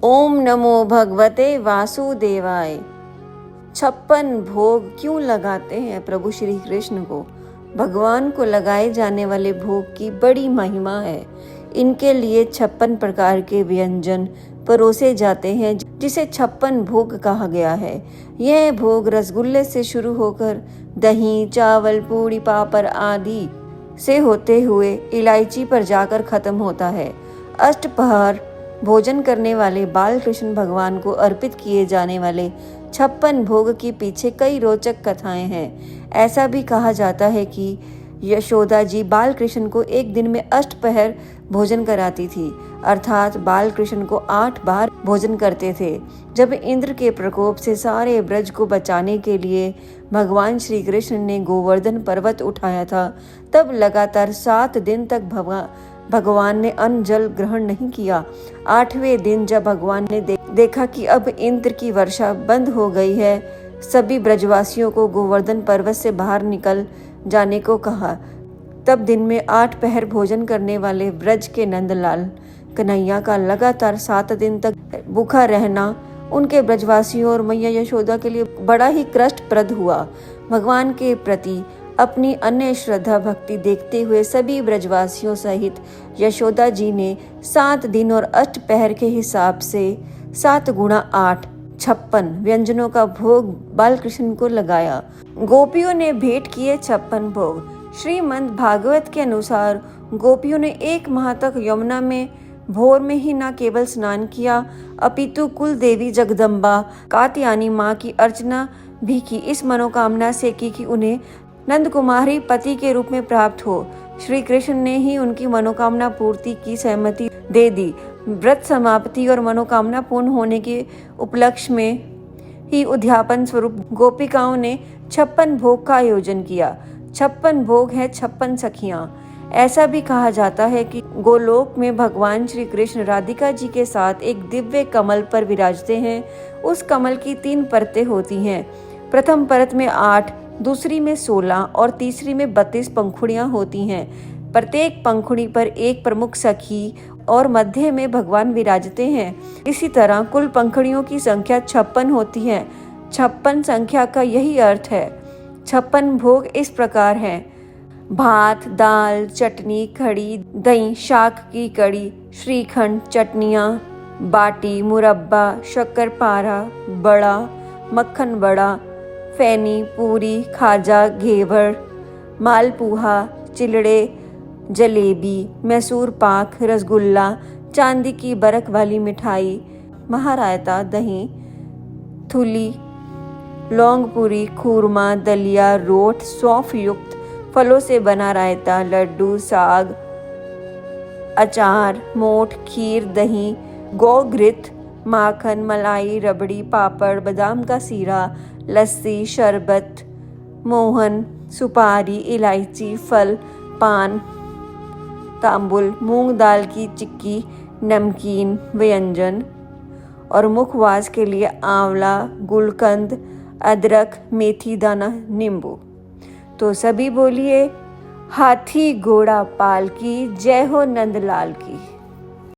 ओम नमो भगवते वासुदेवाय। 56 भोग क्यों लगाते हैं प्रभु श्री कृष्ण को? भगवान को लगाए जाने वाले भोग की बड़ी महिमा है। इनके लिए 56 प्रकार के व्यंजन परोसे जाते हैं, जिसे 56 भोग कहा गया है। यह भोग रसगुल्ले से शुरू होकर दही, चावल, पूड़ी, पापड़ आदि से होते हुए इलायची पर जाकर खत्म होता है। अष्टपहर भोजन करने वाले बाल कृष्ण भगवान को अर्पित किए जाने वाले 56 भोग के पीछे कई रोचक कथाएं हैं। ऐसा भी कहा जाता है कि यशोदा जी बाल कृष्ण को एक दिन में अष्टपहर भोजन कराती थी, अर्थात बाल कृष्ण को 8 बार भोजन करते थे। जब इंद्र के प्रकोप से सारे ब्रज को बचाने के लिए भगवान श्री कृष्ण ने गोवर्धन पर्वत उठाया था, तब लगातार 7 दिन तक भगवान ने अन्न जल ग्रहण नहीं किया। 8वें दिन जब भगवान ने देखा कि अब इंद्र की वर्षा बंद हो गई है, सभी ब्रजवासियों को गोवर्धन पर्वत से बाहर निकल जाने को कहा। तब दिन में 8 पहर भोजन करने वाले ब्रज के नंदलाल कन्हैया का लगातार 7 दिन तक भूखा रहना उनके ब्रजवासियों और मैया यशोदा के लिए बड़ा ही कष्टप्रद हुआ। भगवान के प्रति अपनी अन्य श्रद्धा भक्ति देखते हुए सभी ब्रजवासियों सहित यशोदा जी ने 7 दिन और अष्टपहर के हिसाब से 7 गुणा 8 56 व्यंजनों का भोग बालकृष्ण को लगाया। गोपियों ने भेंट किए 56 भोग। श्रीमद् भागवत के अनुसार गोपियों ने 1 माह तक यमुना में भोर में ही न केवल स्नान किया, अपितु कुल देवी जगदम्बा कात्यायनी माँ की अर्चना भी की, इस मनोकामना से की कि उन्हें नंद कुमारी पति के रूप में प्राप्त हो। श्री कृष्ण ने ही उनकी मनोकामना पूर्ति की सहमति दे दी। व्रत समाप्ति और मनोकामना पूर्ण होने के उपलक्ष्य में ही उद्यापन स्वरूप गोपिकाओं ने 56 भोग का आयोजन किया। 56 भोग है 56 सखियां। ऐसा भी कहा जाता है कि गोलोक में भगवान श्री कृष्ण राधिका जी के साथ एक दिव्य कमल पर विराजते हैं। उस कमल की 3 परतें होती हैं। प्रथम परत में 8, दूसरी में 16 और तीसरी में 32 पंखुड़ियां होती हैं। प्रत्येक पंखुड़ी पर एक प्रमुख सखी और मध्य में भगवान विराजते हैं। इसी तरह कुल पंखुड़ियों की संख्या 56 होती है। 56 संख्या का यही अर्थ है। 56 भोग इस प्रकार हैं: भात, दाल, चटनी, कढ़ी, दही, शाक की कड़ी, श्रीखंड, चटनियाँ, बाटी, मुरब्बा, शक्करपारा, बड़ा, मक्खन बड़ा, फैनी, पूरी, खाजा, घेवर, मालपुहा, चिलड़े, जलेबी, मैसूर पाक, रसगुल्ला, चांदी की बरक वाली मिठाई, महारायता, दही, थुली, लौंगपुरी, खूरमा, दलिया, रोट, सौंफ युक्त फलों से बना रायता, लड्डू, साग, अचार, मोठ, खीर, दही, गौघृत, माखन, मलाई, रबड़ी, पापड़, बादाम का सीरा, लस्सी, शरबत, मोहन, सुपारी, इलायची, फल, पान, तांबुल, मूंग दाल की चिक्की, नमकीन व्यंजन और मुखवास के लिए आंवला, गुलकंद, अदरक, मेथी दाना, नींबू। तो सभी बोलिए हाथी घोड़ा पाल की जय हो नंदलाल की।